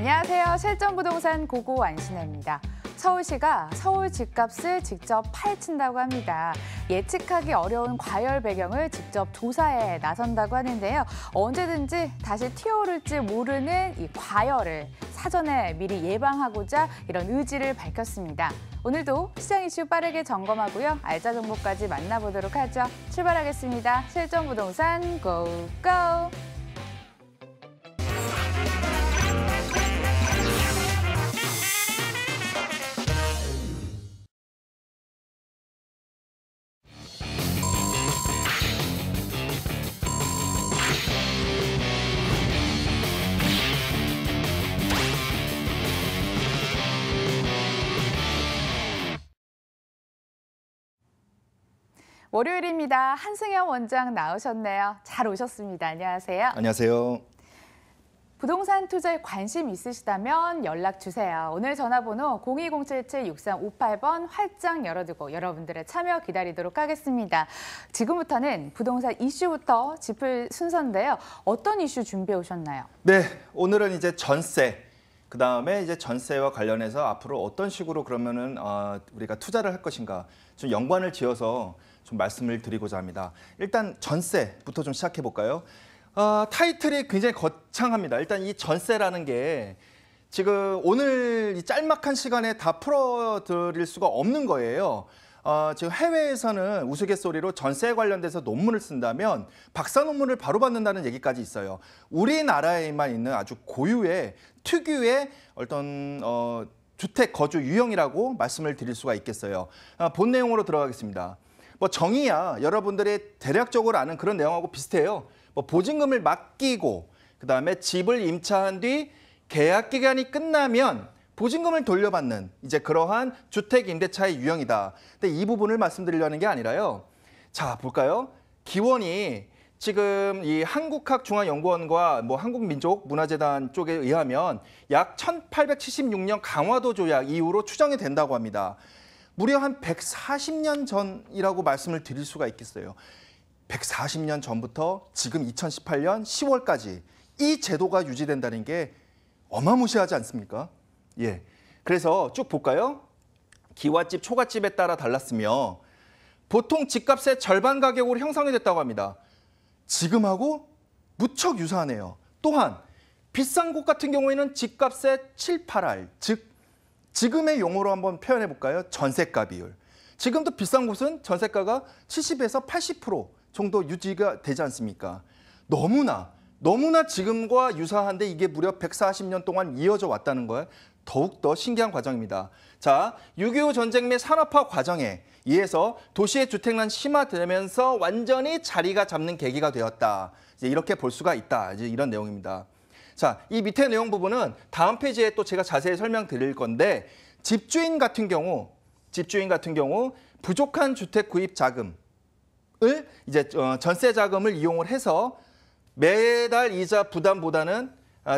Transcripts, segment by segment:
안녕하세요. 실전부동산 고고 안신혜입니다. 서울시가 서울 집값을 직접 파헤친다고 합니다. 예측하기 어려운 과열 배경을 직접 조사에 나선다고 하는데요. 언제든지 다시 튀어오를지 모르는 이 과열을 사전에 미리 예방하고자 이런 의지를 밝혔습니다. 오늘도 시장 이슈 빠르게 점검하고요. 알짜 정보까지 만나보도록 하죠. 출발하겠습니다. 실전부동산 고고! 월요일입니다. 한승현 원장 나오셨네요. 잘 오셨습니다. 안녕하세요. 안녕하세요. 부동산 투자에 관심 있으시다면 연락 주세요. 오늘 전화번호 02077-6358번 활짝 열어두고 여러분들의 참여 기다리도록 하겠습니다. 지금부터는 부동산 이슈부터 짚을 순서인데요. 어떤 이슈 준비해 오셨나요? 네, 오늘은 이제 전세. 그다음에 이제 전세와 관련해서 앞으로 어떤 식으로 그러면은 우리가 투자를 할 것인가 좀 연관을 지어서 좀 말씀을 드리고자 합니다. 일단 전세부터 좀 시작해 볼까요? 타이틀이 굉장히 거창합니다. 일단 이 전세라는 게 지금 오늘 이 짤막한 시간에 다 풀어드릴 수가 없는 거예요. 지금 해외에서는 우스갯소리로 전세에 관련돼서 논문을 쓴다면 박사 논문을 바로 받는다는 얘기까지 있어요. 우리나라에만 있는 아주 고유의 특유의 어떤 주택 거주 유형이라고 말씀을 드릴 수가 있겠어요. 본 내용으로 들어가겠습니다. 뭐 정의야 여러분들이 대략적으로 아는 그런 내용하고 비슷해요. 뭐 보증금을 맡기고 그다음에 집을 임차한 뒤 계약 기간이 끝나면 보증금을 돌려받는 이제 그러한 주택 임대차의 유형이다. 근데 이 부분을 말씀드리려는 게 아니라요. 자, 볼까요? 기원이 지금 이 한국학중앙연구원과 뭐 한국민족문화재단 쪽에 의하면 약 1876년 강화도 조약 이후로 추정이 된다고 합니다. 무려 한 140년 전이라고 말씀을 드릴 수가 있겠어요. 140년 전부터 지금 2018년 10월까지 이 제도가 유지된다는 게 어마무시하지 않습니까? 예. 그래서 쭉 볼까요? 기와집, 초가집에 따라 달랐으며 보통 집값의 절반 가격으로 형성이 됐다고 합니다. 지금하고 무척 유사하네요. 또한 비싼 곳 같은 경우에는 집값의 7, 8할, 즉 지금의 용어로 한번 표현해 볼까요? 전세가 비율. 지금도 비싼 곳은 전세가가 70에서 80% 정도 유지가 되지 않습니까? 너무나 지금과 유사한데 이게 무려 140년 동안 이어져 왔다는 걸 더욱더 신기한 과정입니다. 자, 6.25 전쟁 및 산업화 과정에 의해서 도시의 주택난 심화되면서 완전히 자리가 잡는 계기가 되었다. 이제 이렇게 볼 수가 있다. 이제 이런 내용입니다. 자, 이 밑에 내용 부분은 다음 페이지에 또 제가 자세히 설명드릴 건데 집주인 같은 경우 부족한 주택 구입 자금을 이제 전세 자금을 이용을 해서 매달 이자 부담보다는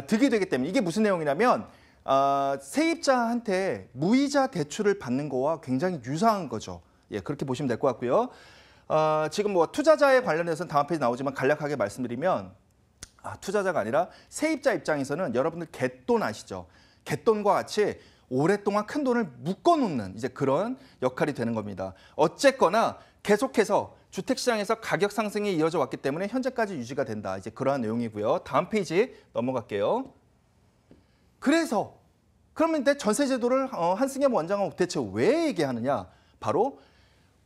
득이 되기 때문에 이게 무슨 내용이냐면 세입자한테 무이자 대출을 받는 거와 굉장히 유사한 거죠. 예, 그렇게 보시면 될 것 같고요. 지금 뭐 투자자에 관련해서는 다음 페이지 나오지만 간략하게 말씀드리면 투자자가 아니라 세입자 입장에서는 여러분들 갯돈 아시죠? 갯돈과 같이 오랫동안 큰 돈을 묶어놓는 이제 그런 역할이 되는 겁니다. 어쨌거나 계속해서 주택시장에서 가격 상승이 이어져 왔기 때문에 현재까지 유지가 된다. 이제 그러한 내용이고요. 다음 페이지 넘어갈게요. 그래서 그러면 내 전세제도를 한승현 원장은 대체 왜 얘기하느냐? 바로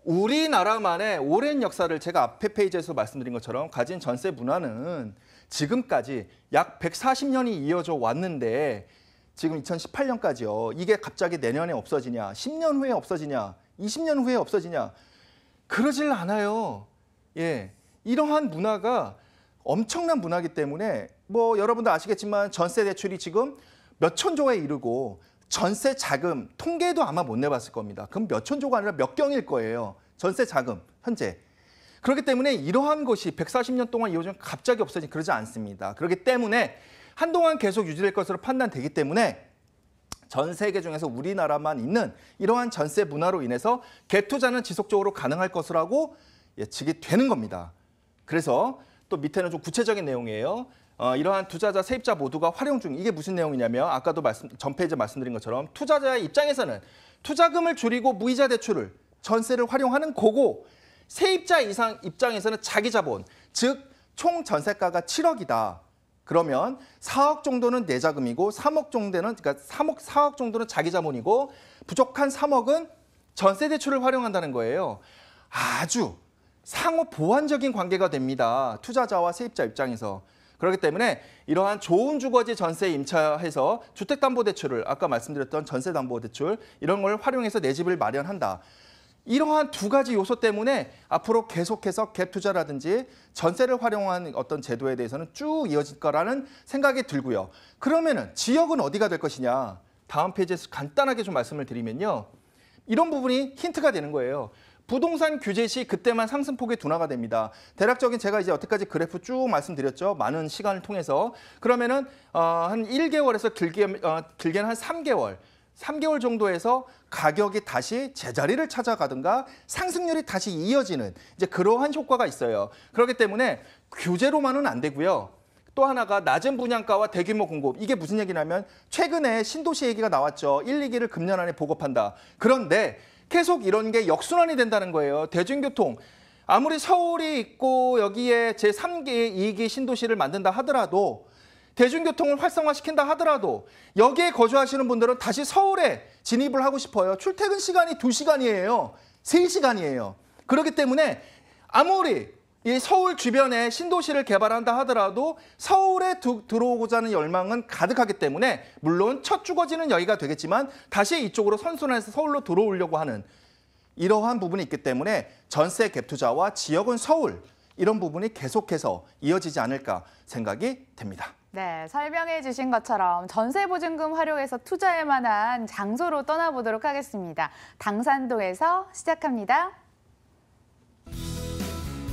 우리나라만의 오랜 역사를 제가 앞에 페이지에서 말씀드린 것처럼 가진 전세 문화는 지금까지 약 140년이 이어져 왔는데 지금 2018년까지요. 이게 갑자기 내년에 없어지냐, 10년 후에 없어지냐, 20년 후에 없어지냐. 그러질 않아요. 예, 이러한 문화가 엄청난 문화이기 때문에 뭐 여러분들 아시겠지만 전세 대출이 지금 몇 천조에 이르고 전세 자금 통계도 아마 못 내봤을 겁니다. 그럼 몇 천조가 아니라 몇 경일 거예요. 전세 자금 현재. 그렇기 때문에 이러한 것이 140년 동안 이어지면 갑자기 없어지지 그러지 않습니다. 그렇기 때문에 한동안 계속 유지될 것으로 판단되기 때문에 전 세계 중에서 우리나라만 있는 이러한 전세 문화로 인해서 갭투자는 지속적으로 가능할 것이라고 예측이 되는 겁니다. 그래서 또 밑에는 좀 구체적인 내용이에요. 이러한 투자자, 세입자 모두가 활용 중. 이게 무슨 내용이냐면 아까도 전 페이지에 말씀드린 것처럼 투자자의 입장에서는 투자금을 줄이고 무이자 대출을 전세를 활용하는 거고 세입자 이상 입장에서는 자기 자본, 즉 총 전세가가 7억이다. 그러면 4억 정도는 내 자금이고 3억 정도는 그러니까 4억 정도는 자기 자본이고 부족한 3억은 전세 대출을 활용한다는 거예요. 아주 상호 보완적인 관계가 됩니다. 투자자와 세입자 입장에서. 그렇기 때문에 이러한 좋은 주거지 전세에 임차해서 주택담보대출을 아까 말씀드렸던 전세담보대출 이런 걸 활용해서 내 집을 마련한다. 이러한 두 가지 요소 때문에 앞으로 계속해서 갭 투자라든지 전세를 활용한 어떤 제도에 대해서는 쭉 이어질 거라는 생각이 들고요. 그러면은 지역은 어디가 될 것이냐? 다음 페이지에서 간단하게 좀 말씀을 드리면요. 이런 부분이 힌트가 되는 거예요. 부동산 규제 시 그때만 상승폭이 둔화가 됩니다. 대략적인 제가 이제 여태까지 그래프 쭉 말씀드렸죠. 많은 시간을 통해서. 그러면은 한 1개월에서 길게는 한 3개월 정도에서 가격이 다시 제자리를 찾아가든가 상승률이 다시 이어지는 이제 그러한 효과가 있어요. 그렇기 때문에 규제로만은 안 되고요. 또 하나가 낮은 분양가와 대규모 공급. 이게 무슨 얘기냐면 최근에 신도시 얘기가 나왔죠. 1, 2기를 금년 안에 보급한다. 그런데 계속 이런 게 역순환이 된다는 거예요. 대중교통. 아무리 서울이 있고 여기에 제3기, 2기 신도시를 만든다 하더라도 대중교통을 활성화시킨다 하더라도 여기에 거주하시는 분들은 다시 서울에 진입을 하고 싶어요. 출퇴근 시간이 2시간이에요. 3시간이에요. 그렇기 때문에 아무리 이 서울 주변에 신도시를 개발한다 하더라도 서울에 들어오고자 하는 열망은 가득하기 때문에 물론 첫 주거지는 여기가 되겠지만 다시 이쪽으로 선순환해서 서울로 들어오려고 하는 이러한 부분이 있기 때문에 전세 갭 투자와 지역은 서울 이런 부분이 계속해서 이어지지 않을까 생각이 됩니다. 네, 설명해 주신 것처럼 전세보증금 활용해서 투자할 만한 장소로 떠나보도록 하겠습니다. 당산동에서 시작합니다.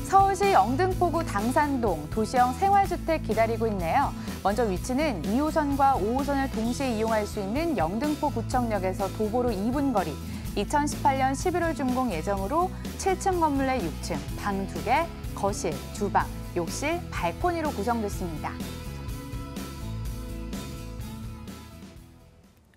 서울시 영등포구 당산동 도시형 생활주택 기다리고 있네요. 먼저 위치는 2호선과 5호선을 동시에 이용할 수 있는 영등포구청역에서 도보로 2분 거리. 2018년 11월 준공 예정으로 7층 건물 내 6층, 방 2개, 거실, 주방, 욕실, 발코니로 구성됐습니다.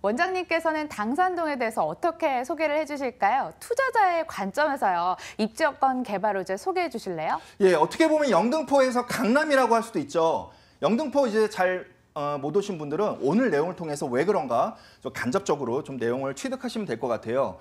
원장님께서는 당산동에 대해서 어떻게 소개를 해주실까요? 투자자의 관점에서요. 입지여건 개발 호재 소개해 주실래요? 예, 어떻게 보면 영등포에서 강남이라고 할 수도 있죠. 영등포 이제 잘 못 오신 분들은 오늘 내용을 통해서 왜 그런가 좀 간접적으로 좀 내용을 취득하시면 될 것 같아요.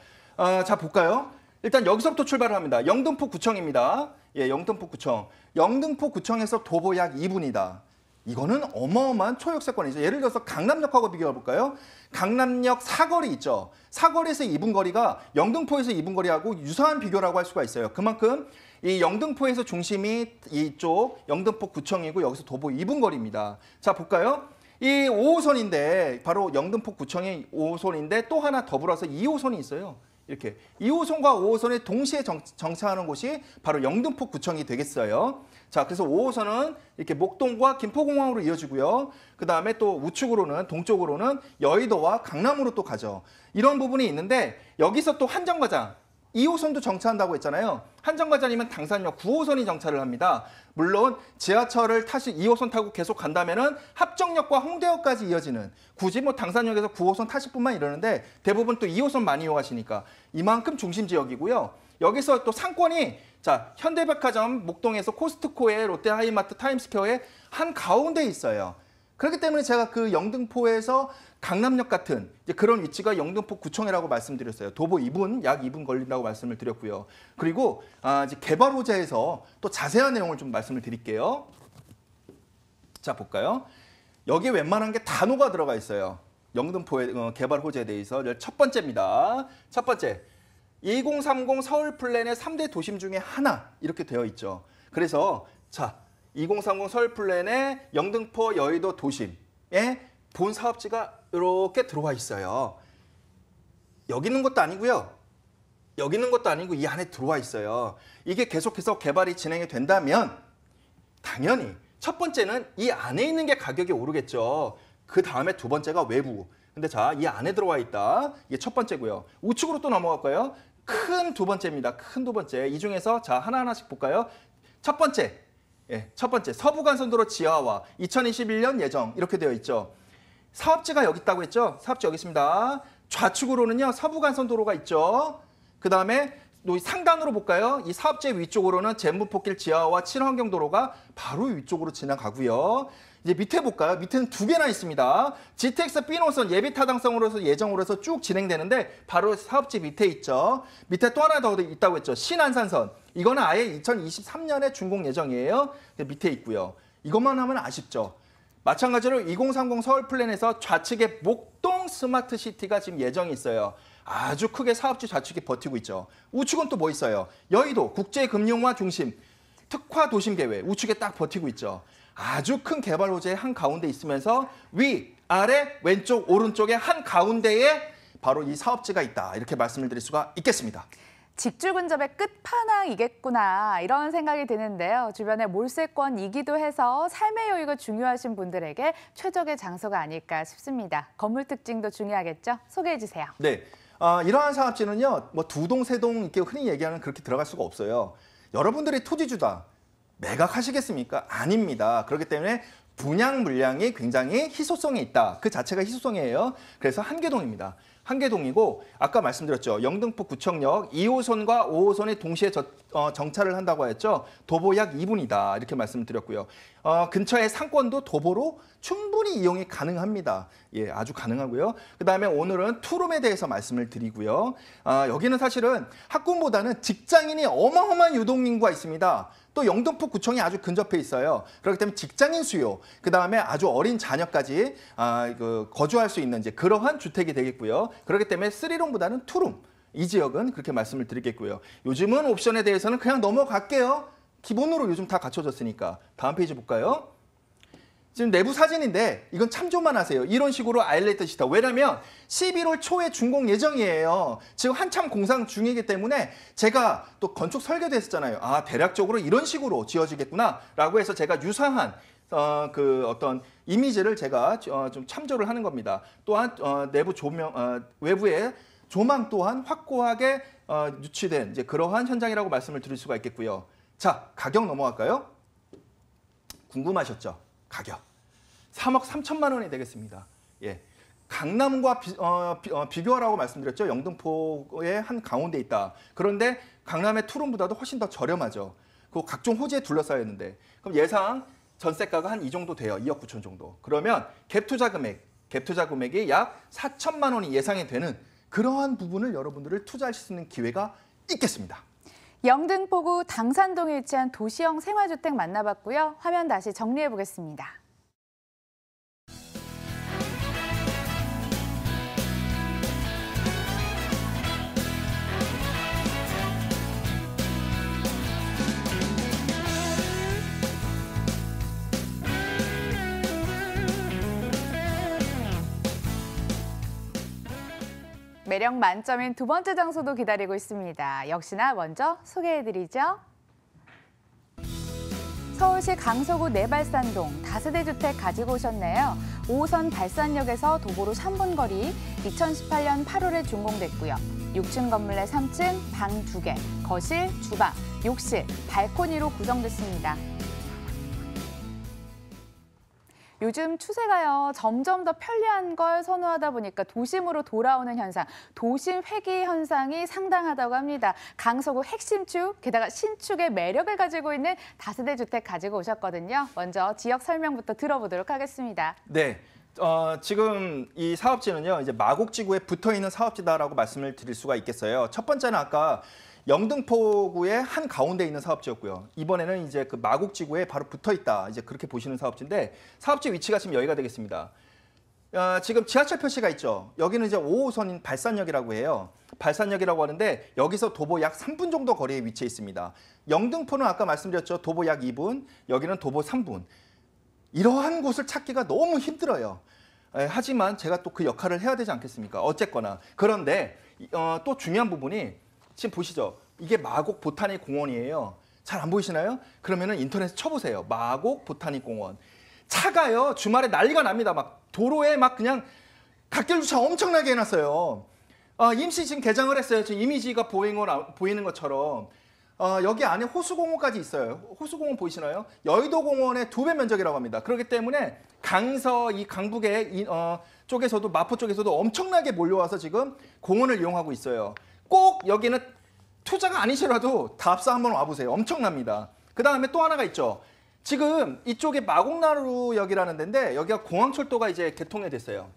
자, 볼까요? 일단 여기서부터 출발을 합니다. 영등포구청입니다. 예, 영등포구청. 영등포구청에서 도보 약 2분이다. 이거는 어마어마한 초역세권이죠. 예를 들어서 강남역하고 비교해 볼까요? 강남역 사거리 있죠. 사거리에서 2분 거리가 영등포에서 2분 거리하고 유사한 비교라고 할 수가 있어요. 그만큼 이 영등포에서 중심이 이쪽 영등포구청이고 여기서 도보 2분 거리입니다. 자, 볼까요? 이 5호선인데 바로 영등포구청이 5호선인데 또 하나 더불어서 2호선이 있어요. 이렇게 2호선과 5호선이 동시에 정차하는 곳이 바로 영등포구청이 되겠어요. 자, 그래서 5호선은 이렇게 목동과 김포공항으로 이어지고요. 그 다음에 또 우측으로는 동쪽으로는 여의도와 강남으로 또 가죠. 이런 부분이 있는데 여기서 또 한정거장 2호선도 정차한다고 했잖아요. 한정거장이면 당산역 9호선이 정차를 합니다. 물론 지하철을 2호선 타고 계속 간다면은 합정역과 홍대역까지 이어지는 굳이 뭐 당산역에서 9호선 타실 분만 이러는데 대부분 또 2호선 많이 이용하시니까 이만큼 중심 지역이고요. 여기서 또 상권이 자, 현대백화점 목동에서 코스트코에 롯데하이마트 타임스퀘어에 한 가운데 있어요. 그렇기 때문에 제가 그 영등포에서 강남역 같은 이제 그런 위치가 영등포구청이라고 말씀드렸어요. 도보 2분, 약 2분 걸린다고 말씀을 드렸고요. 그리고 이제 개발 호재에서 또 자세한 내용을 좀 말씀을 드릴게요. 자, 볼까요? 여기에 웬만한 게 단어가 들어가 있어요. 영등포의 개발 호재에 대해서 첫 번째입니다. 첫 번째, 2030 서울 플랜의 3대 도심 중에 하나 이렇게 되어 있죠. 그래서 자, 2030 서울 플랜의 영등포 여의도 도심에 본 사업지가 이렇게 들어와 있어요. 여기 있는 것도 아니고요. 여기 있는 것도 아니고 이 안에 들어와 있어요. 이게 계속해서 개발이 진행이 된다면 당연히 첫 번째는 이 안에 있는 게 가격이 오르겠죠. 그 다음에 두 번째가 외부. 근데 자, 이 안에 들어와 있다. 이게 첫 번째고요. 우측으로 또 넘어갈까요? 큰 두 번째입니다. 큰 두 번째. 이 중에서 자, 하나하나씩 볼까요? 첫 번째. 예, 첫 번째 서부간선도로 지하화 2021년 예정 이렇게 되어 있죠. 사업지가 여기 있다고 했죠. 사업지 여기 있습니다. 좌측으로는요 서부간선도로가 있죠. 그 다음에 상단으로 볼까요? 이 사업지 위쪽으로는 제무폭길 지하화 친환경도로가 바로 위쪽으로 지나가고요. 이제 밑에 볼까요? 밑에는 두 개나 있습니다. GTX B 노선 예비 타당성으로서 예정으로 해서 쭉 진행되는데 바로 사업지 밑에 있죠. 밑에 또 하나 더 있다고 했죠. 신안산선. 이거는 아예 2023년에 준공 예정이에요. 밑에 있고요. 이것만 하면 아쉽죠. 마찬가지로 2030 서울 플랜에서 좌측에 목동 스마트 시티가 지금 예정이 있어요. 아주 크게 사업지 좌측에 버티고 있죠. 우측은 또 뭐 있어요? 여의도 국제금융화 중심 특화 도심 계획 우측에 딱 버티고 있죠. 아주 큰 개발 호재의 한 가운데 있으면서 위, 아래, 왼쪽, 오른쪽에 한 가운데에 바로 이 사업지가 있다. 이렇게 말씀을 드릴 수가 있겠습니다. 직주 근접의 끝판왕이겠구나 이런 생각이 드는데요. 주변에 몰세권이기도 해서 삶의 여유가 중요하신 분들에게 최적의 장소가 아닐까 싶습니다. 건물 특징도 중요하겠죠? 소개해 주세요. 네, 이러한 사업지는요. 뭐 두 동, 세 동 이렇게 흔히 얘기하는 그렇게 들어갈 수가 없어요. 여러분들이 토지주다. 매각하시겠습니까? 아닙니다. 그렇기 때문에 분양 물량이 굉장히 희소성이 있다. 그 자체가 희소성이에요. 그래서 한계동입니다. 한계동이고 아까 말씀드렸죠. 영등포 구청역 2호선과 5호선이 동시에 정차를 한다고 했죠. 도보 약 2분이다. 이렇게 말씀드렸고요. 근처에 상권도 도보로 충분히 이용이 가능합니다. 예, 아주 가능하고요. 그다음에 오늘은 투룸에 대해서 말씀을 드리고요. 여기는 사실은 학군보다는 직장인이 어마어마한 유동인구가 있습니다. 또 영등포 구청이 아주 근접해 있어요. 그렇기 때문에 직장인 수요, 그다음에 아주 어린 자녀까지 거주할 수 있는 이제 그러한 주택이 되겠고요. 그렇기 때문에 3룸보다는 투룸. 이 지역은 그렇게 말씀을 드리겠고요. 요즘은 옵션에 대해서는 그냥 넘어갈게요. 기본으로 요즘 다 갖춰졌으니까. 다음 페이지 볼까요? 지금 내부 사진인데 이건 참조만 하세요. 이런 식으로 아일랜드 시타. 왜냐면 11월 초에 준공 예정이에요. 지금 한참 공상 중이기 때문에 제가 또 건축 설계도 했었잖아요. 대략적으로 이런 식으로 지어지겠구나 라고 해서 제가 유사한 어떤 이미지를 제가 좀 참조를 하는 겁니다. 또한 내부 조명, 외부에 조망 또한 확고하게 유치된 이제 그러한 현장이라고 말씀을 드릴 수가 있겠고요. 자, 가격 넘어갈까요? 궁금하셨죠? 가격. 3억 3천만 원이 되겠습니다. 예. 강남과 비교하라고 말씀드렸죠. 영등포의 한 가운데 있다. 그런데 강남의 투룸보다도 훨씬 더 저렴하죠. 그 각종 호재에 둘러싸여 있는데. 그럼 예상 전세가가 한 이 정도 돼요. 2억 9천 정도. 그러면 갭 투자 금액이 약 4천만 원이 예상이 되는 그러한 부분을 여러분들을 투자할 수 있는 기회가 있겠습니다. 영등포구 당산동에 위치한 도시형 생활주택 만나봤고요. 화면 다시 정리해 보겠습니다. 매력 만점인 두 번째 장소도 기다리고 있습니다. 역시나 먼저 소개해드리죠. 서울시 강서구 내발산동 다세대 주택 가지고 오셨네요. 5호선 발산역에서 도보로 3분 거리, 2018년 8월에 준공됐고요. 6층 건물 내 3층, 방 2개, 거실, 주방, 욕실, 발코니로 구성됐습니다. 요즘 추세가요. 점점 더 편리한 걸 선호하다 보니까 도심으로 돌아오는 현상, 도심 회귀 현상이 상당하다고 합니다. 강서구 핵심축, 게다가 신축의 매력을 가지고 있는 다세대 주택 가지고 오셨거든요. 먼저 지역 설명부터 들어보도록 하겠습니다. 네. 지금 이 사업지는요. 이제 마곡지구에 붙어있는 사업지다라고 말씀을 드릴 수가 있겠어요. 첫 번째는 아까 영등포구의 한 가운데 있는 사업지였고요. 이번에는 이제 그 마곡지구에 바로 붙어 있다. 이제 그렇게 보시는 사업지인데 사업지 위치가 지금 여기가 되겠습니다. 지금 지하철 표시가 있죠. 여기는 이제 5호선인 발산역이라고 해요. 발산역이라고 하는데 여기서 도보 약 3분 정도 거리에 위치해 있습니다. 영등포는 아까 말씀드렸죠. 도보 약 2분, 여기는 도보 3분. 이러한 곳을 찾기가 너무 힘들어요. 하지만 제가 또 그 역할을 해야 되지 않겠습니까? 어쨌거나. 그런데 또 중요한 부분이 지금 보시죠. 이게 마곡 보타닉 공원이에요. 잘 안 보이시나요? 그러면은 인터넷에 쳐보세요. 마곡 보타닉 공원. 차가요. 주말에 난리가 납니다. 막 도로에 막 그냥 갓길 주차 엄청나게 해놨어요. 임시 지금 개장을 했어요. 지금 이미지가 보이는 것처럼. 여기 안에 호수공원까지 있어요. 호수공원 보이시나요? 여의도공원의 2배 면적이라고 합니다. 그렇기 때문에 강서 이 강북의 쪽에서도 마포 쪽에서도 엄청나게 몰려와서 지금 공원을 이용하고 있어요. 꼭 여기는 투자가 아니시라도 답사 한번 와보세요. 엄청납니다. 그 다음에 또 하나가 있죠. 지금 이쪽에 마곡나루역이라는 데인데 여기가 공항철도가 이제 개통이 됐어요.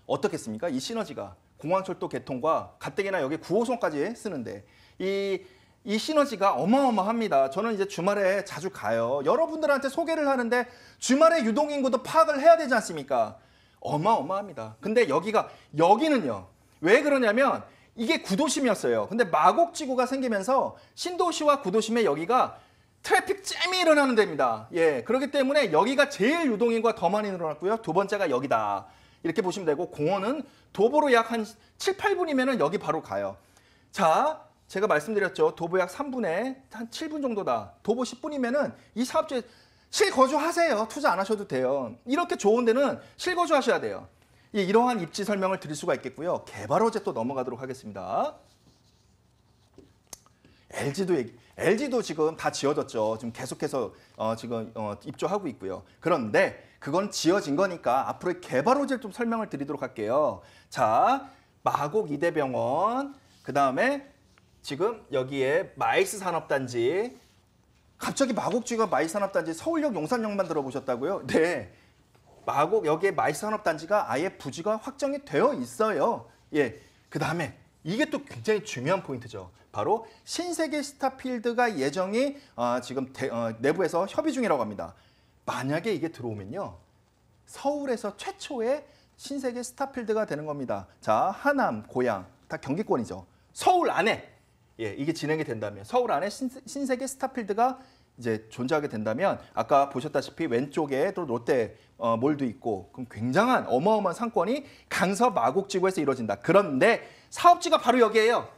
어떻겠습니까? 이 시너지가 공항철도 개통과 가뜩이나 여기 9호선까지 쓰는데 이 시너지가 어마어마합니다. 저는 이제 주말에 자주 가요. 여러분들한테 소개를 하는데 주말에 유동인구도 파악을 해야 되지 않습니까? 어마어마합니다. 근데 여기는요. 왜 그러냐면 이게 구도심이었어요. 근데 마곡지구가 생기면서 신도시와 구도심의 여기가 트래픽 잼이 일어나는 데입니다. 예, 그렇기 때문에 여기가 제일 유동인구가 더 많이 늘어났고요. 두 번째가 여기다. 이렇게 보시면 되고 공원은 도보로 약 한 7, 8분이면 여기 바로 가요. 자, 제가 말씀드렸죠. 도보 약 3분에 한 7분 정도다. 도보 10분이면은 이 사업주에 실거주하세요. 투자 안 하셔도 돼요. 이렇게 좋은 데는 실거주하셔야 돼요. 이러한 입지 설명을 드릴 수가 있겠고요. 개발 호재 또 넘어가도록 하겠습니다. LG도 지금 다 지어졌죠. 지금 계속해서 지금 입주하고 있고요. 그런데 그건 지어진 거니까 앞으로 개발 호재를 좀 설명을 드리도록 할게요. 자, 마곡 이대병원, 그 다음에 지금 여기에 마이스 산업단지, 갑자기 마곡지가 마이스 산업단지 서울역 용산역만 들어보셨다고요? 네, 마곡 여기에 마이스 산업단지가 아예 부지가 확정이 되어 있어요. 예, 그 다음에 이게 또 굉장히 중요한 포인트죠. 바로 신세계 스타필드가 예정이 지금 내부에서 협의 중이라고 합니다. 만약에 이게 들어오면요, 서울에서 최초의 신세계 스타필드가 되는 겁니다. 자, 하남, 고양 다 경기권이죠. 서울 안에 이게 진행이 된다면, 서울 안에 신세계 스타필드가 이제 존재하게 된다면, 아까 보셨다시피 왼쪽에 또 롯데 몰도 있고, 그럼 굉장한 어마어마한 상권이 강서 마곡지구에서 이루어진다. 그런데 사업지가 바로 여기예요.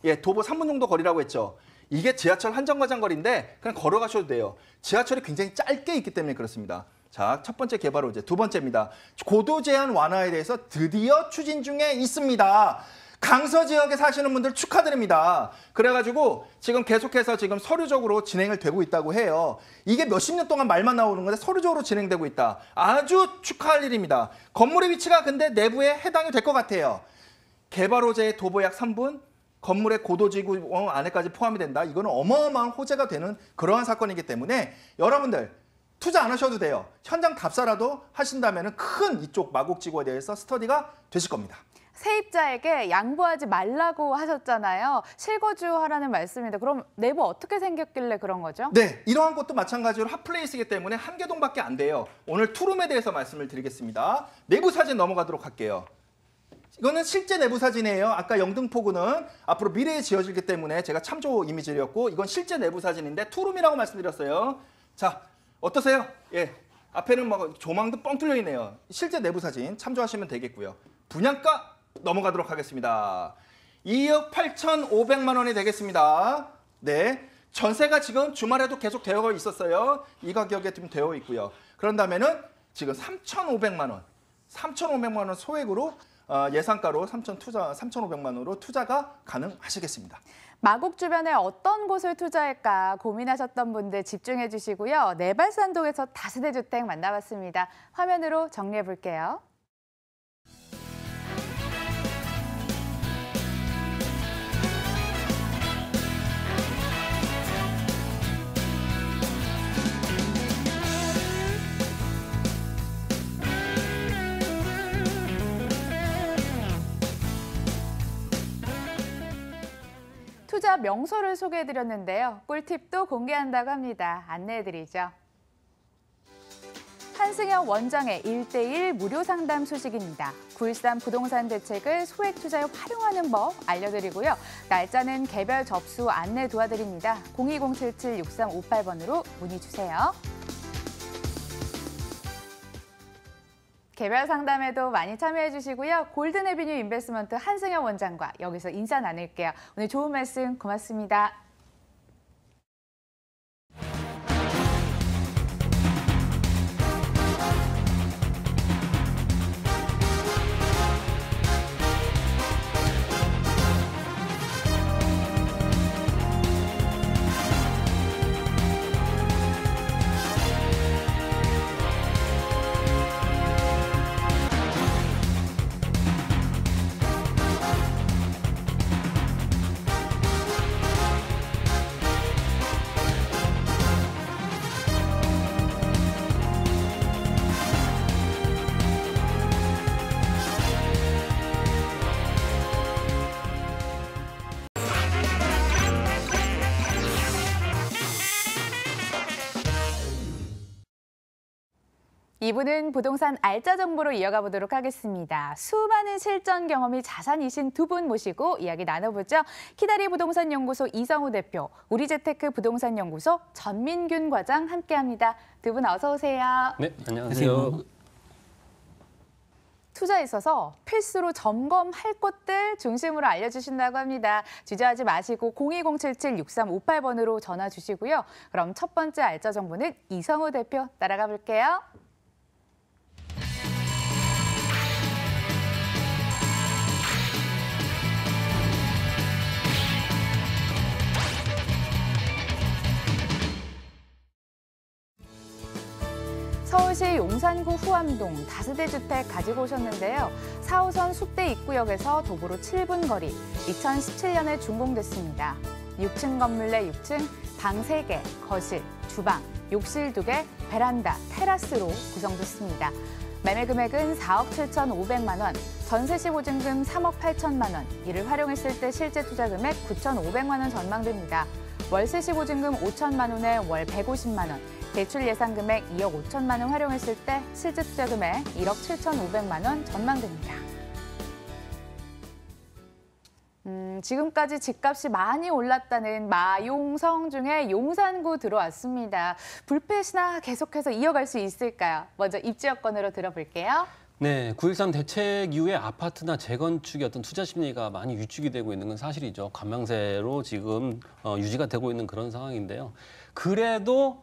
예, 도보 3분 정도 거리라고 했죠. 이게 지하철 한정거장 거리인데 그냥 걸어가셔도 돼요. 지하철이 굉장히 짧게 있기 때문에 그렇습니다. 자, 첫 번째 개발 호재. 두 번째입니다. 고도 제한 완화에 대해서 드디어 추진 중에 있습니다. 강서 지역에 사시는 분들 축하드립니다. 그래가지고 지금 계속해서 지금 서류적으로 진행을 되고 있다고 해요. 이게 몇십 년 동안 말만 나오는 건데 서류적으로 진행되고 있다. 아주 축하할 일입니다. 건물의 위치가 근데 내부에 해당이 될 것 같아요. 개발 호재의 도보 약 3분, 건물의 고도지구 안에까지 포함이 된다. 이거는 어마어마한 호재가 되는 그러한 사건이기 때문에 여러분들 투자 안 하셔도 돼요. 현장 답사라도 하신다면 큰 이쪽 마곡지구에 대해서 스터디가 되실 겁니다. 세입자에게 양보하지 말라고 하셨잖아요. 실거주하라는 말씀인데 그럼 내부 어떻게 생겼길래 그런 거죠? 네, 이러한 것도 마찬가지로 핫플레이스이기 때문에 한개동밖에 안 돼요. 오늘 투룸에 대해서 말씀을 드리겠습니다. 내부 사진 넘어가도록 할게요. 이거는 실제 내부 사진이에요. 아까 영등포구는 앞으로 미래에 지어지기 때문에 제가 참조 이미지였고, 이건 실제 내부 사진인데 투룸이라고 말씀드렸어요. 자, 어떠세요? 예, 앞에는 막 조망도 뻥 뚫려 있네요. 실제 내부 사진 참조하시면 되겠고요. 분양가 넘어가도록 하겠습니다. 2억 8,500만 원이 되겠습니다. 네, 전세가 지금 주말에도 계속 되어 있었어요. 이 가격에 좀 되어 있고요. 그런다면은 지금 3,500만 원, 3,500만 원 소액으로 예상가로 3,500만 원으로 투자가 가능하시겠습니다. 마곡 주변에 어떤 곳을 투자할까 고민하셨던 분들 집중해 주시고요. 내발산동에서 다세대 주택 만나봤습니다. 화면으로 정리해 볼게요. 투자 명소를 소개해드렸는데요. 꿀팁도 공개한다고 합니다. 안내해드리죠. 한승현 원장의 1:1 무료 상담 소식입니다. 913 부동산 대책을 소액 투자에 활용하는 법 알려드리고요. 날짜는 개별 접수 안내 도와드립니다. 02077-6358번으로 문의 주세요. 개별 상담에도 많이 참여해 주시고요. 골든 에비뉴 인베스트먼트 한승현 원장과 여기서 인사 나눌게요. 오늘 좋은 말씀 고맙습니다. 2부는 부동산 알짜 정보로 이어가 보도록 하겠습니다. 수많은 실전 경험이 자산이신 두 분 모시고 이야기 나눠보죠. 키다리 부동산 연구소 이성우 대표, 우리재테크 부동산 연구소 전민균 과장 함께합니다. 두 분 어서 오세요. 네, 안녕하세요. 투자에 있어서 필수로 점검할 것들 중심으로 알려주신다고 합니다. 주저하지 마시고 02077-6358번으로 전화 주시고요. 그럼 첫 번째 알짜 정보는 이성우 대표 따라가 볼게요. 서울시 용산구 후암동 다세대 주택 가지고 오셨는데요. 4호선 숙대 입구역에서 도보로 7분 거리, 2017년에 준공됐습니다. 6층 건물 내 6층, 방 3개, 거실, 주방, 욕실 2개, 베란다, 테라스로 구성됐습니다. 매매 금액은 4억 7,500만 원, 전세 시 보증금 3억 8천만 원, 이를 활용했을 때 실제 투자 금액 9,500만 원 전망됩니다. 월세 시 보증금 5천만 원에 월 150만 원, 대출 예상 금액 2억 5천만 원 활용했을 때 실제 투자 금액 1억 7,500만 원 전망됩니다. 지금까지 집값이 많이 올랐다는 마용성 중에 용산구 들어왔습니다. 불패시나 계속해서 이어갈 수 있을까요? 먼저 입지 여건으로 들어볼게요. 네, 9.13 대책 이후에 아파트나 재건축의 어떤 투자 심리가 많이 위축이 되고 있는 건 사실이죠. 관망세로 지금 유지가 되고 있는 그런 상황인데요. 그래도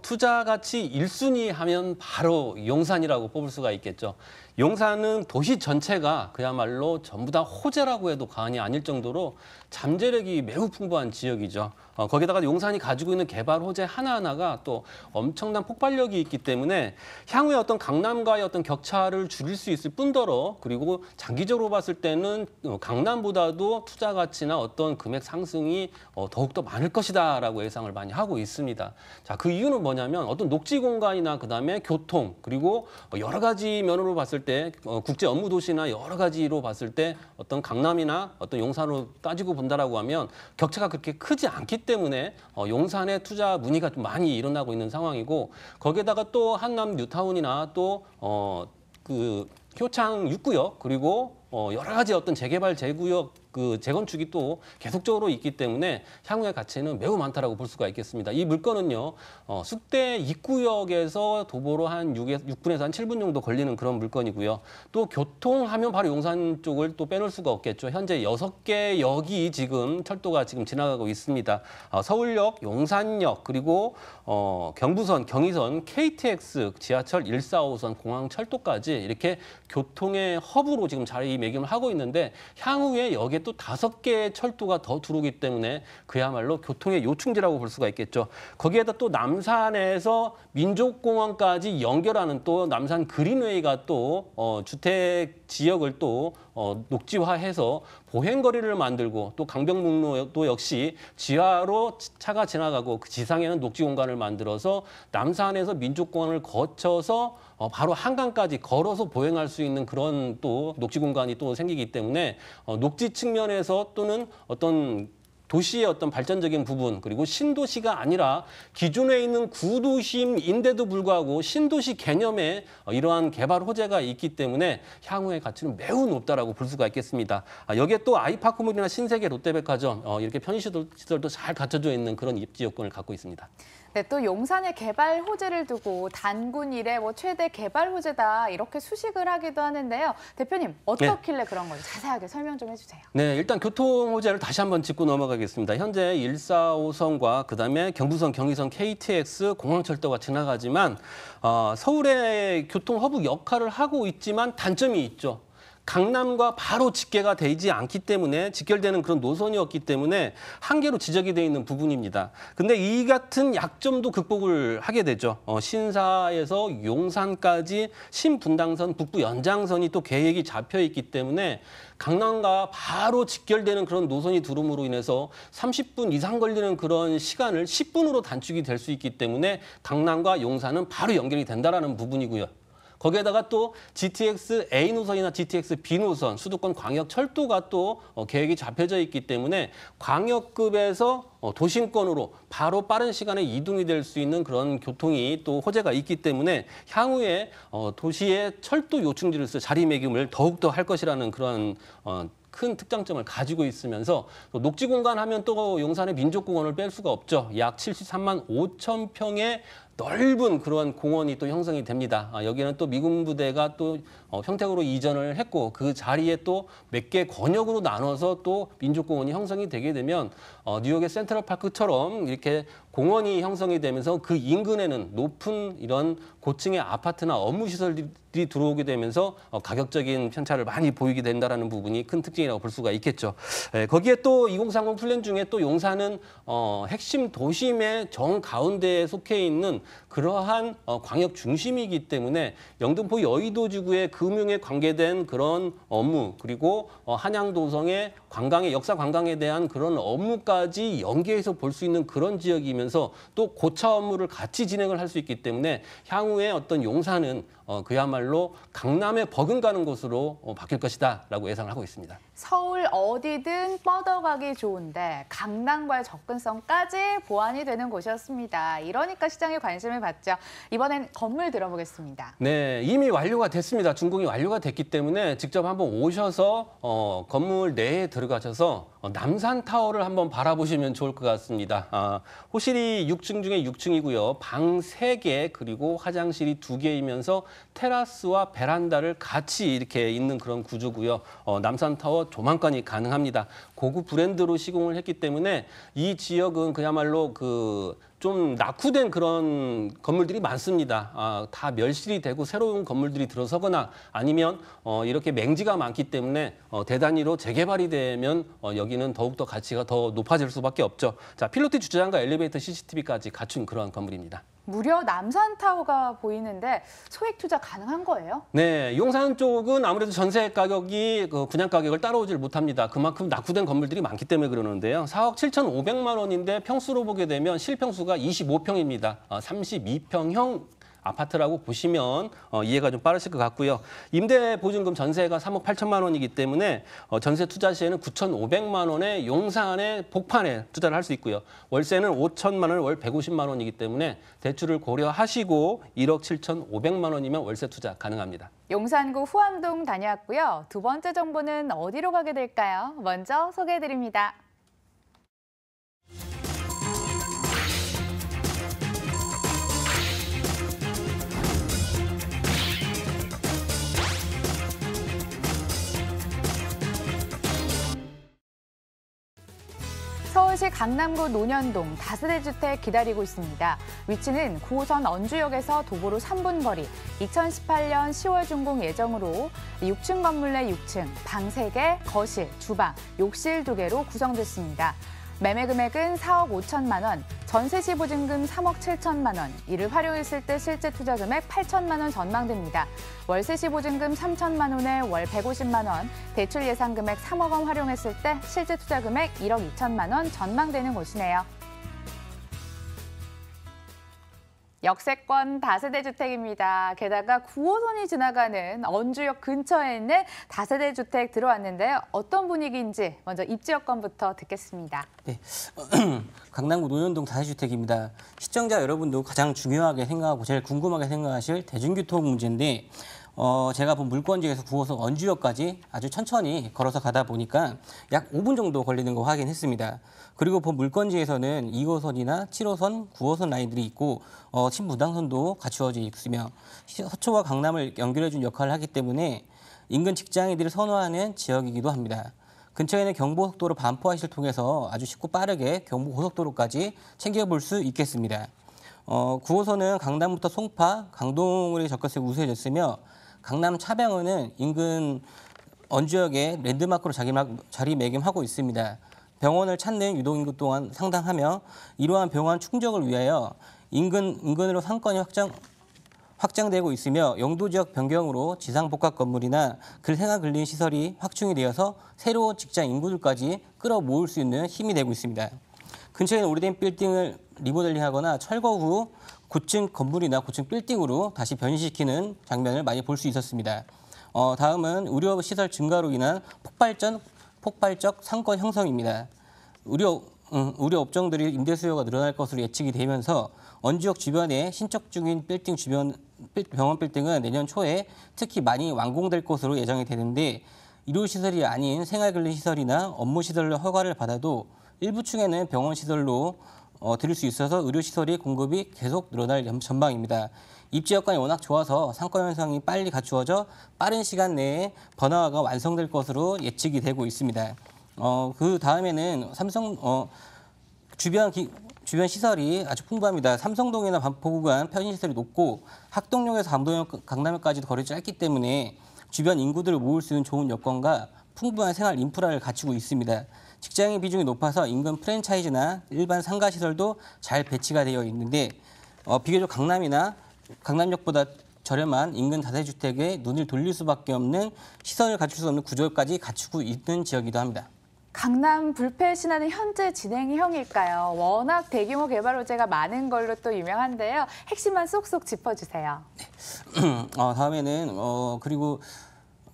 투자 가치 1순위 하면 바로 용산이라고 뽑을 수가 있겠죠. 용산은 도시 전체가 그야말로 전부 다 호재라고 해도 과언이 아닐 정도로 잠재력이 매우 풍부한 지역이죠. 거기다가 용산이 가지고 있는 개발 호재 하나하나가 또 엄청난 폭발력이 있기 때문에 향후에 어떤 강남과의 어떤 격차를 줄일 수 있을 뿐더러 그리고 장기적으로 봤을 때는 강남보다도 투자 가치나 어떤 금액 상승이 더욱더 많을 것이다라고 예상을 많이 하고 있습니다. 자, 그 이유는 뭐냐면 어떤 녹지 공간이나 그다음에 교통 그리고 여러 가지 면으로 봤을 때 국제 업무 도시나 여러 가지로 봤을 때 어떤 강남이나 어떤 용산으로 따지고 본다라고 하면 격차가 그렇게 크지 않기 때문에 용산에 투자 문의가 좀 많이 일어나고 있는 상황이고 거기에다가 또 한남 뉴타운이나 또 그 효창 6구역 그리고 여러 가지 어떤 재개발 재구역 그 재건축이 또 계속적으로 있기 때문에 향후의 가치는 매우 많다라고 볼 수가 있겠습니다. 이 물건은요, 숙대 입구역에서 도보로 한 6분에서 한 7분 정도 걸리는 그런 물건이고요. 또 교통하면 바로 용산 쪽을 또 빼놓을 수가 없겠죠. 현재 6개 역이 지금 철도가 지금 지나가고 있습니다. 서울역, 용산역, 그리고 경부선, 경의선, KTX, 지하철 145선, 공항철도까지 이렇게 교통의 허브로 지금 자리매김을 하고 있는데 향후에 여기에 또 5개의 철도가 더 들어오기 때문에 그야말로 교통의 요충지라고 볼 수가 있겠죠. 거기에다 또 남산에서 민족공원까지 연결하는 또 남산 그린웨이가 또 주택 지역을 또 녹지화해서 보행거리를 만들고 또 강변북로도 역시 지하로 차가 지나가고 그 지상에는 녹지 공간을 만들어서 남산에서 민족공원을 거쳐서 바로 한강까지 걸어서 보행할 수 있는 그런 또 녹지 공간이 또 생기기 때문에 녹지 측면에서 또는 어떤 도시의 어떤 발전적인 부분 그리고 신도시가 아니라 기존에 있는 구도심인데도 불구하고 신도시 개념의 이러한 개발 호재가 있기 때문에 향후의 가치는 매우 높다라고 볼 수가 있겠습니다. 여기에 또 아이파크몰이나 신세계 롯데백화점 이렇게 편의시설도 잘 갖춰져 있는 그런 입지 여건을 갖고 있습니다. 네, 또 용산의 개발 호재를 두고 단군 이래 최대 개발 호재다 이렇게 수식을 하기도 하는데요. 대표님 어떻길래 그런 건지 자세하게 설명 좀 해주세요. 네, 일단 교통 호재를 다시 한번 짚고 넘어가겠습니다. 현재 145선과 그다음에 경부선, 경의선, KTX, 공항철도가 지나가지만 서울의 교통 허브 역할을 하고 있지만 단점이 있죠. 강남과 바로 직계가 되지 않기 때문에 직결되는 그런 노선이었기 때문에 한계로 지적이 되어 있는 부분입니다. 근데 이 같은 약점도 극복을 하게 되죠. 신사에서 용산까지 신분당선 북부 연장선이 또 계획이 잡혀 있기 때문에 강남과 바로 직결되는 그런 노선이 들어옴으로 인해서 30분 이상 걸리는 그런 시간을 10분으로 단축이 될 수 있기 때문에 강남과 용산은 바로 연결이 된다라는 부분이고요. 거기에다가 또 GTX A 노선이나 GTX B 노선, 수도권 광역철도가 또 계획이 잡혀져 있기 때문에 광역급에서 도심권으로 바로 빠른 시간에 이동이 될 수 있는 그런 교통이 또 호재가 있기 때문에 향후에 도시의 철도 요충지로서 자리매김을 더욱더 할 것이라는 그런 큰 특장점을 가지고 있으면서 또 녹지 공간 하면 또 용산의 민족공원을 뺄 수가 없죠. 약 73만 5천 평의 넓은 그러한 공원이 또 형성이 됩니다. 여기는 또 미군 부대가 또 평택으로 이전을 했고 그 자리에 또 몇 개 권역으로 나눠서 또 민족공원이 형성이 되게 되면 뉴욕의 센트럴파크처럼 이렇게 공원이 형성이 되면서 그 인근에는 높은 이런 고층의 아파트나 업무시설들이 들어오게 되면서 가격적인 편차를 많이 보이게 된다는 부분이 큰 특징이라고 볼 수가 있겠죠. 거기에 또 2030 플랜 중에 또 용산은 핵심 도심의 정가운데에 속해 있는 그러한 광역 중심이기 때문에 영등포 여의도지구의 금융에 관계된 그런 업무 그리고 한양도성의 관광의 역사 관광에 대한 그런 업무까지 연계해서 볼 수 있는 그런 지역이면서 또 고차 업무를 같이 진행을 할 수 있기 때문에 향후에 어떤 용산은 그야말로 강남에 버금가는 곳으로 바뀔 것이다라고 예상을 하고 있습니다. 서울 어디든 뻗어가기 좋은데 강남과의 접근성까지 보완이 되는 곳이었습니다. 이러니까 시장에 관심을 받죠. 이번엔 건물 들어보겠습니다. 네, 이미 완료가 됐습니다. 준공이 완료가 됐기 때문에 직접 한번 오셔서 건물 내에 들어가셔서 남산타워를 한번 바라보시면 좋을 것 같습니다. 호실이 6층 중에 6층이고요. 방 3개 그리고 화장실이 2개이면서 테라스와 베란다를 같이 이렇게 있는 그런 구조고요. 남산타워 조망관이 가능합니다. 고급 브랜드로 시공을 했기 때문에 이 지역은 그야말로 좀 낙후된 그런 건물들이 많습니다. 다 멸실이 되고 새로운 건물들이 들어서거나 아니면 이렇게 맹지가 많기 때문에 대단위로 재개발이 되면 여기는 더욱더 가치가 더 높아질 수밖에 없죠. 자, 필로티 주차장과 엘리베이터 CCTV까지 갖춘 그런 건물입니다. 무려 남산타워가 보이는데 소액 투자 가능한 거예요? 네, 용산 쪽은 아무래도 전세 가격이 분양 가격을 따라오질 못합니다. 그만큼 낙후된 건물들이 많기 때문에 그러는데요. 4억 7,500만 원인데 평수로 보게 되면 실평수가 25평입니다. 32평형 아파트라고 보시면 이해가 좀 빠르실 것 같고요. 임대 보증금 전세가 3억 8천만 원이기 때문에 전세 투자 시에는 9,500만 원의 용산의 복판에 투자를 할 수 있고요. 월세는 5천만 원, 월 150만 원이기 때문에 대출을 고려하시고 1억 7,500만 원이면 월세 투자 가능합니다. 용산구 후암동 다녀왔고요. 두 번째 정보는 어디로 가게 될까요? 먼저 소개해드립니다. 서울시 강남구 논현동 다세대 주택 기다리고 있습니다. 위치는 9호선 언주역에서 도보로 3분 거리, 2018년 10월 준공 예정으로 6층 건물 내 6층, 방 3개, 거실, 주방, 욕실 2개로 구성됐습니다. 매매 금액은 4억 5천만 원, 전세 시 보증금 3억 7천만 원, 이를 활용했을 때 실제 투자 금액 8천만 원 전망됩니다. 월세 시 보증금 3천만 원에 월 150만 원, 대출 예상 금액 3억 원 활용했을 때 실제 투자 금액 1억 2천만 원 전망되는 곳이네요. 역세권 다세대 주택입니다. 게다가 9호선이 지나가는 언주역 근처에 있는 다세대 주택 들어왔는데요. 어떤 분위기인지 먼저 입지 여건부터 듣겠습니다. 네, 강남구 논현동 다세주택입니다. 시청자 여러분도 가장 중요하게 생각하고 제일 궁금하게 생각하실 대중교통 문제인데 제가 본 물건지에서 9호선 언주역까지 아주 천천히 걸어서 가다 보니까 약 5분 정도 걸리는 거 확인했습니다. 그리고 본 물건지에서는 2호선이나 7호선, 9호선 라인들이 있고 신분당선도 갖추어져 있으며 서초와 강남을 연결해준 역할을 하기 때문에 인근 직장인들이 선호하는 지역이기도 합니다. 근처에는 경부고속도로 반포아시를 통해서 아주 쉽고 빠르게 경부고속도로까지 챙겨볼 수 있겠습니다. 9호선은 강남부터 송파, 강동으로 접근성이 우수해졌으며 강남 차병원은 인근 언주역에 랜드마크로 자리매김하고 있습니다. 병원을 찾는 유동인구 또한 상당하며 이러한 병원 충족을 위하여 인근으로 상권이 확장되고 있으며 용도 지역 변경으로 지상복합 건물이나 생활 근린 시설이 확충이 되어서 새로운 직장 인구들까지 끌어모을 수 있는 힘이 되고 있습니다. 근처에는 오래된 빌딩을 리모델링하거나 철거 후 고층 건물이나 고층 빌딩으로 다시 변신시키는 장면을 많이 볼 수 있었습니다. 다음은 의료시설 증가로 인한 폭발적 상권 형성입니다. 우려 업종들이 임대 수요가 늘어날 것으로 예측이 되면서 원주역 주변에 신축 중인 빌딩 주변 병원 빌딩은 내년 초에 특히 많이 완공될 것으로 예정이 되는데 의료시설이 아닌 생활근린시설이나 업무시설로 허가를 받아도 일부 층에는 병원 시설로 들일 수 있어서 의료시설의 공급이 계속 늘어날 전망입니다. 입지 여건이 워낙 좋아서 상권 현상이 빨리 갖추어져 빠른 시간 내에 번화가가 완성될 것으로 예측이 되고 있습니다. 그 다음에는 주변 시설이 아주 풍부합니다. 삼성동이나 반포구간 편의시설이 높고 학동역에서 강남역까지도 거리 짧기 때문에 주변 인구들을 모을 수 있는 좋은 여건과 풍부한 생활 인프라를 갖추고 있습니다. 직장인 비중이 높아서 인근 프랜차이즈나 일반 상가시설도 잘 배치가 되어 있는데 비교적 강남역보다 저렴한 인근 다세주택에 눈을 돌릴 수밖에 없는 시설을 갖출 수 없는 구조까지 갖추고 있는 지역이기도 합니다. 강남 불패 신화는 현재 진행형일까요? 워낙 대규모 개발 호재가 많은 걸로 또 유명한데요. 핵심만 쏙쏙 짚어주세요. 다음에는 그리고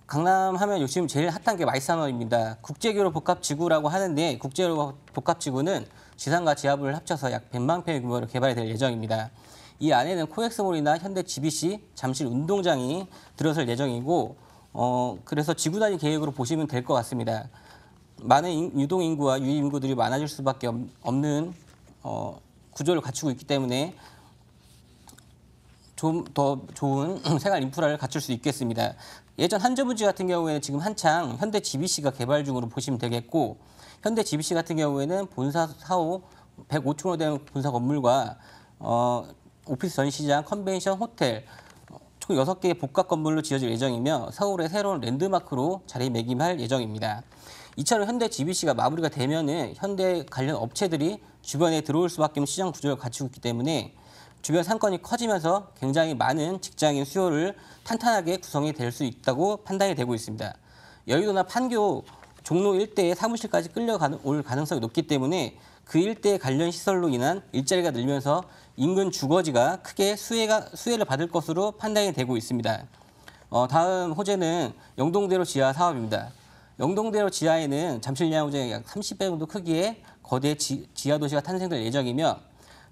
강남 하면 요즘 제일 핫한 게 마이산업입니다. 국제교로 복합지구라고 하는데 국제교로 복합지구는 지상과 지하부를 합쳐서 약 100만 평의 규모로 개발이 될 예정입니다. 이 안에는 코엑스몰이나 현대 GBC, 잠실 운동장이 들어설 예정이고 그래서 지구 단위 계획으로 보시면 될 것 같습니다. 많은 유동 인구와 유입 인구들이 많아질 수밖에 없는 구조를 갖추고 있기 때문에 좀 더 좋은 생활 인프라를 갖출 수 있겠습니다. 예전 한저부지 같은 경우에는 지금 한창 현대 GBC가 개발 중으로 보시면 되겠고 현대 GBC 같은 경우에는 본사 사호 105층으로 된 본사 건물과 오피스 전시장, 컨벤션, 호텔 총 6개의 복합 건물로 지어질 예정이며 서울의 새로운 랜드마크로 자리매김할 예정입니다. 이처럼 현대 GBC가 마무리가 되면은 현대 관련 업체들이 주변에 들어올 수밖에 없는 시장 구조를 갖추고 있기 때문에 주변 상권이 커지면서 굉장히 많은 직장인 수요를 탄탄하게 구성이 될 수 있다고 판단이 되고 있습니다. 여의도나 판교, 종로 일대의 사무실까지 끌려올 가능성이 높기 때문에 그 일대의 관련 시설로 인한 일자리가 늘면서 인근 주거지가 크게 수혜를 받을 것으로 판단이 되고 있습니다. 다음 호재는 영동대로 지하 사업입니다. 영동대로 지하에는 잠실야구장의 약 30배 정도 크기의 거대 지하 도시가 탄생될 예정이며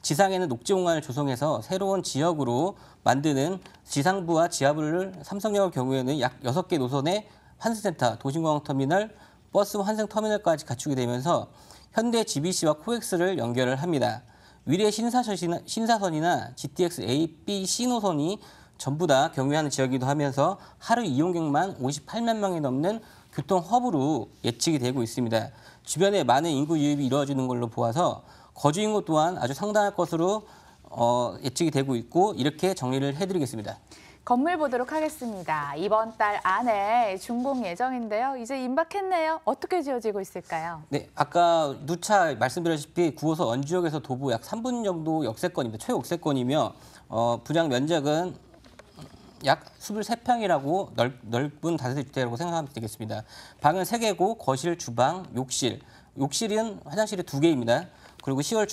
지상에는 녹지 공간을 조성해서 새로운 지역으로 만드는 지상부와 지하부를 삼성역의 경우에는 약 6개 노선의 환승센터, 도심공항터미널, 버스 환승터미널까지 갖추게 되면서 현대 GBC와 코엑스를 연결을 합니다. 위례 신사선이나 GTX A, B, C 노선이 전부 다 경유하는 지역이기도 하면서 하루 이용객만 58만 명이 넘는 교통 허브로 예측이 되고 있습니다. 주변에 많은 인구 유입이 이루어지는 걸로 보아서 거주 인구 또한 아주 상당할 것으로 예측이 되고 있고 이렇게 정리를 해드리겠습니다. 건물 보도록 하겠습니다. 이번 달 안에 준공 예정인데요. 이제 임박했네요. 어떻게 지어지고 있을까요? 네, 아까 누차 말씀드렸다시피 9호선 원주역에서 도보 약 3분 정도 역세권입니다. 최역세권이며 분양 면적은 약 23평이라고 넓은 다세대주택이라고 생각하면 되겠습니다. 방은 3개고 거실, 주방, 욕실. 욕실은 화장실이 2개입니다. 그리고 시설